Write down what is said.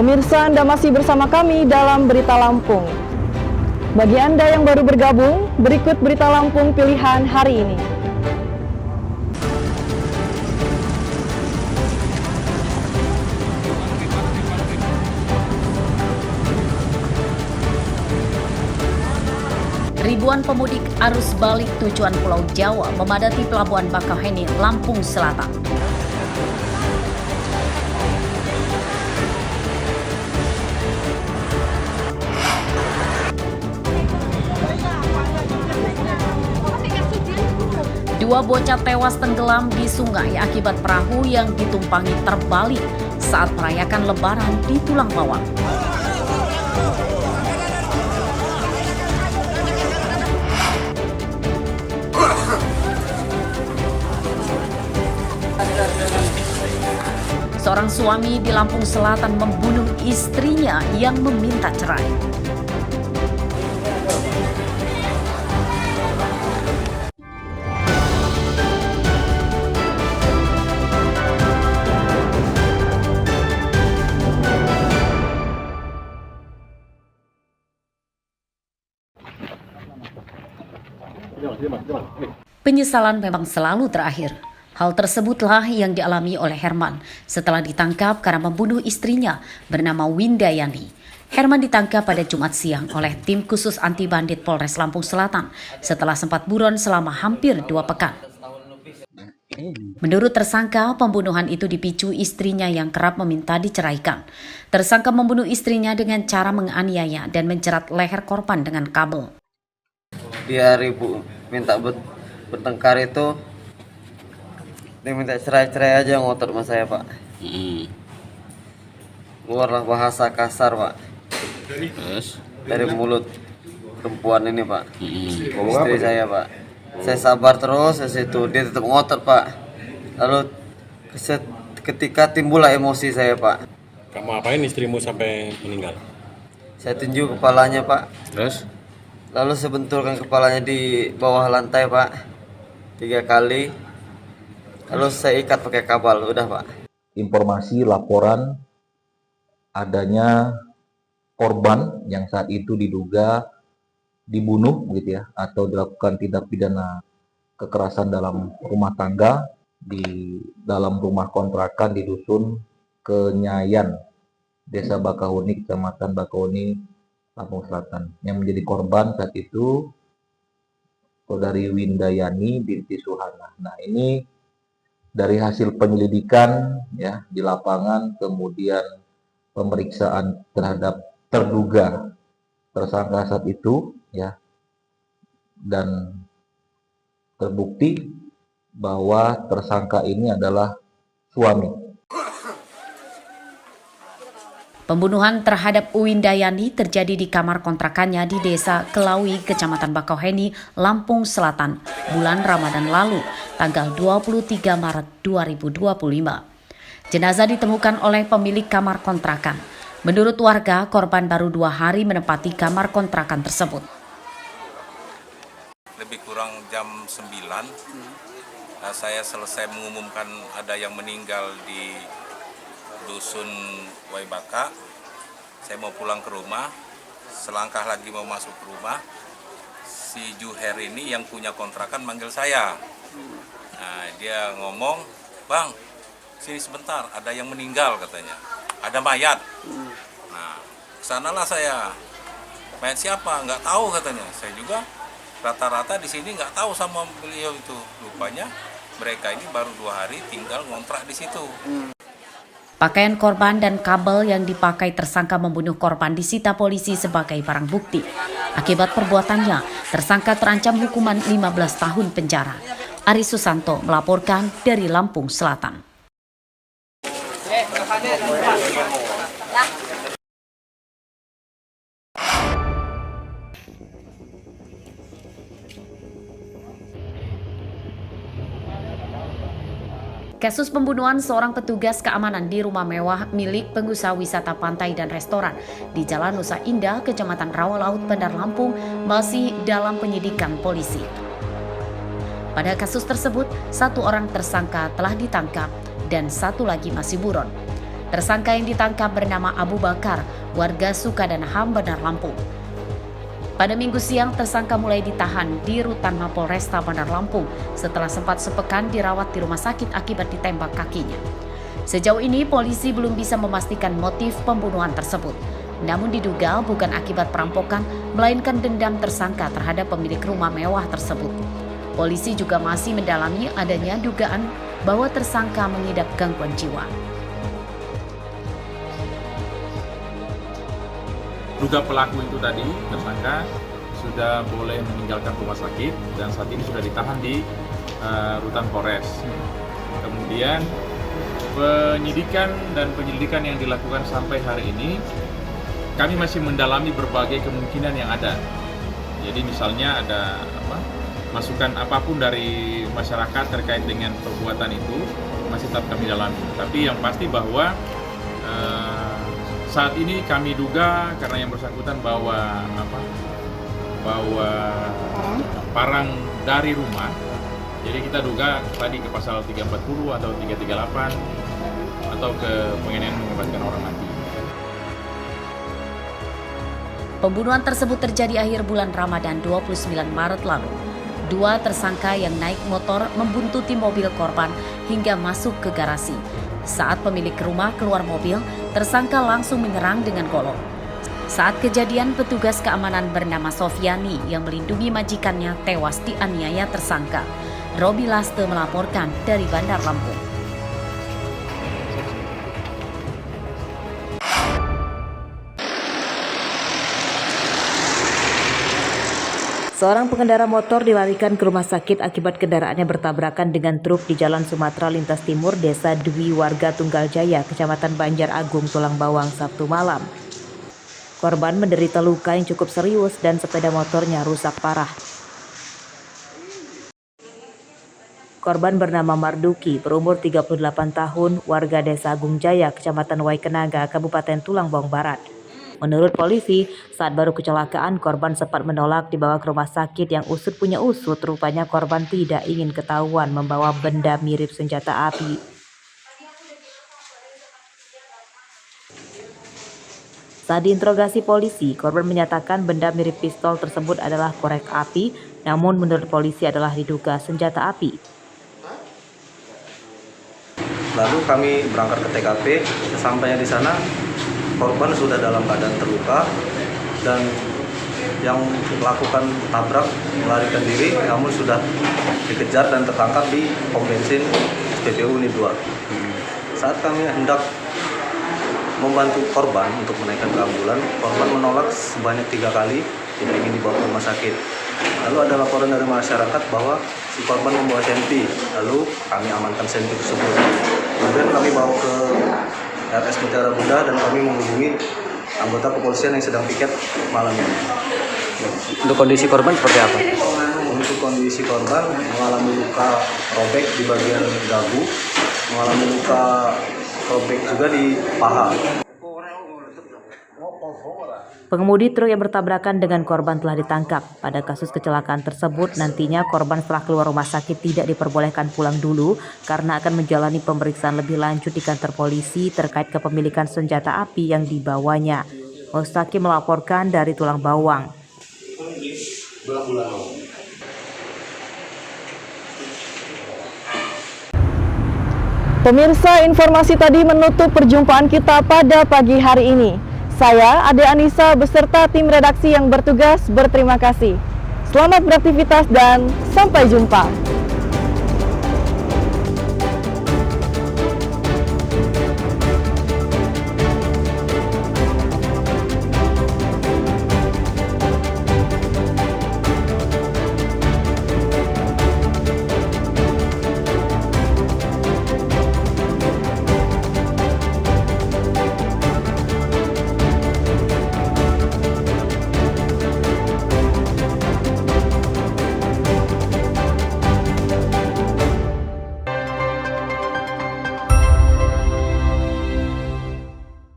Pemirsa, Anda masih bersama kami dalam Berita Lampung. Bagi Anda yang baru bergabung, berikut Berita Lampung pilihan hari ini. Ribuan pemudik arus balik tujuan Pulau Jawa memadati Pelabuhan Bakauheni, Lampung Selatan. Dua bocah tewas tenggelam di sungai akibat perahu yang ditumpangi terbalik saat merayakan Lebaran di Tulang Bawang. Seorang suami di Lampung Selatan membunuh istrinya yang meminta cerai. Penyesalan memang selalu terakhir. Hal tersebutlah yang dialami oleh Herman setelah ditangkap karena membunuh istrinya bernama Windayani. Herman ditangkap pada Jumat siang oleh tim khusus anti bandit Polres Lampung Selatan setelah sempat buron selama hampir 2 pekan. Menurut tersangka, pembunuhan itu dipicu istrinya yang kerap meminta diceraikan. Tersangka membunuh istrinya dengan cara menganiaya dan menjerat leher korban dengan kabel. Dia minta bertengkar itu, dia minta cerai aja, ngotot sama saya, Pak. Keluarlah bahasa kasar, Pak, dari mulut perempuan ini, Pak. Istri saya, Pak. Saya sabar terus di situ, dia tetap ngotot, Pak. Lalu ketika timbullah emosi saya, Pak. Kamu apain istrimu sampai meninggal? Saya tunjuk kepalanya, Pak. Terus? Lalu saya benturkan kepalanya di bawah lantai, Pak, 3 kali. Lalu saya ikat pakai kabel, udah, Pak. Informasi laporan adanya korban yang saat itu diduga dibunuh gitu ya, atau dilakukan tindak pidana kekerasan dalam rumah tangga di dalam rumah kontrakan di dusun Kenyayan, Desa Bakauheni, Kecamatan Bakauheni, Lampung Selatan. Yang menjadi korban saat itu saudari Windayani binti Suhana. Nah, ini dari hasil penyelidikan ya di lapangan, kemudian pemeriksaan terhadap terduga tersangka saat itu ya, dan terbukti bahwa tersangka ini adalah suami. Pembunuhan terhadap Windayani terjadi di kamar kontrakannya di Desa Kelawi, Kecamatan Bakauheni, Lampung Selatan, bulan Ramadan lalu, tanggal 23 Maret 2025. Jenazah ditemukan oleh pemilik kamar kontrakan. Menurut warga, korban baru 2 hari menempati kamar kontrakan tersebut. Lebih kurang jam 9, saya selesai mengumumkan ada yang meninggal di Dusun Waibaka. Saya mau pulang ke rumah, selangkah lagi mau masuk ke rumah, si Juher ini yang punya kontrakan manggil saya. Nah, dia ngomong, "Bang, sini sebentar, ada yang meninggal," katanya. "Ada mayat." Nah, kesanalah saya. "Mayat siapa?" "Nggak tahu," katanya. Saya juga rata-rata di sini nggak tahu sama beliau itu. Rupanya mereka ini baru 2 hari tinggal ngontrak di situ. Pakaian korban dan kabel yang dipakai tersangka membunuh korban disita polisi sebagai barang bukti. Akibat perbuatannya, tersangka terancam hukuman 15 tahun penjara. Ari Susanto melaporkan dari Lampung Selatan. Kasus pembunuhan seorang petugas keamanan di rumah mewah milik pengusaha wisata pantai dan restoran di Jalan Nusa Indah, Kecamatan Rawalaut, Bandar Lampung masih dalam penyidikan polisi. Pada kasus tersebut, 1 orang tersangka telah ditangkap dan 1 lagi masih buron. Tersangka yang ditangkap bernama Abu Bakar, warga Sukadanaham, Bandar Lampung. Pada Minggu siang, tersangka mulai ditahan di Rutan Mapolresta Bandar Lampung setelah sempat sepekan dirawat di rumah sakit akibat ditembak kakinya. Sejauh ini, polisi belum bisa memastikan motif pembunuhan tersebut. Namun diduga bukan akibat perampokan, melainkan dendam tersangka terhadap pemilik rumah mewah tersebut. Polisi juga masih mendalami adanya dugaan bahwa tersangka mengidap gangguan jiwa. Duga pelaku itu tadi, tersangka, sudah boleh meninggalkan rumah sakit dan saat ini sudah ditahan di Rutan Polres. Kemudian penyidikan dan penyelidikan yang dilakukan sampai hari ini, kami masih mendalami berbagai kemungkinan yang ada. Jadi misalnya ada masukan apapun dari masyarakat terkait dengan perbuatan itu masih tetap kami dalami. Tapi yang pasti bahwa saat ini kami duga karena yang bersangkutan bawa parang dari rumah. Jadi kita duga tadi ke pasal 340 atau 338 atau ke penganiayaan mengakibatkan orang mati. Pembunuhan tersebut terjadi akhir bulan Ramadan 29 Maret lalu. Dua tersangka yang naik motor membuntuti mobil korban hingga masuk ke garasi. Saat pemilik rumah keluar mobil, tersangka langsung menyerang dengan golok. Saat kejadian, petugas keamanan bernama Sofiani yang melindungi majikannya tewas dianiaya tersangka. Robi Laste melaporkan dari Bandar Lampung. Seorang pengendara motor dilarikan ke rumah sakit akibat kendaraannya bertabrakan dengan truk di Jalan Sumatera Lintas Timur, Desa Dwi Warga Tunggal Jaya, Kecamatan Banjar Agung, Tulang Bawang, Sabtu malam. Korban menderita luka yang cukup serius dan sepeda motornya rusak parah. Korban bernama Marduki, berumur 38 tahun, warga Desa Agung Jaya, Kecamatan Waikenaga, Kabupaten Tulang Bawang Barat. Menurut polisi, saat baru kecelakaan, korban sempat menolak dibawa ke rumah sakit yang usut punya usut. Rupanya korban tidak ingin ketahuan membawa benda mirip senjata api. Saat diinterogasi polisi, korban menyatakan benda mirip pistol tersebut adalah korek api, namun menurut polisi adalah diduga senjata api. Lalu kami berangkat ke TKP, sesampainya di sana korban sudah dalam keadaan terluka dan yang melakukan tabrak melarikan diri namun sudah dikejar dan tertangkap di pom bensin SPBU Unit 2. Saat kami hendak membantu korban untuk menaikkan ke ambulan, korban menolak sebanyak 3 kali, tidak ingin dibawa ke rumah sakit. Lalu ada laporan dari masyarakat bahwa si korban membawa senpi, lalu kami amankan senpi tersebut. Kemudian kami bawa ke RS Mutiara Bunda dan kami menghubungi anggota kepolisian yang sedang piket malam ini. Untuk kondisi korban seperti apa? Untuk kondisi korban mengalami luka robek di bagian dagu, mengalami luka robek juga di paha. Pengemudi truk yang bertabrakan dengan korban telah ditangkap. Pada kasus kecelakaan tersebut, nantinya korban setelah keluar rumah sakit tidak diperbolehkan pulang dulu karena akan menjalani pemeriksaan lebih lanjut di kantor polisi terkait kepemilikan senjata api yang dibawanya. Mustaqim melaporkan dari Tulang Bawang. Pemirsa, informasi tadi menutup perjumpaan kita pada pagi hari ini. Saya, Ade Anissa, beserta tim redaksi yang bertugas berterima kasih. Selamat beraktivitas dan sampai jumpa.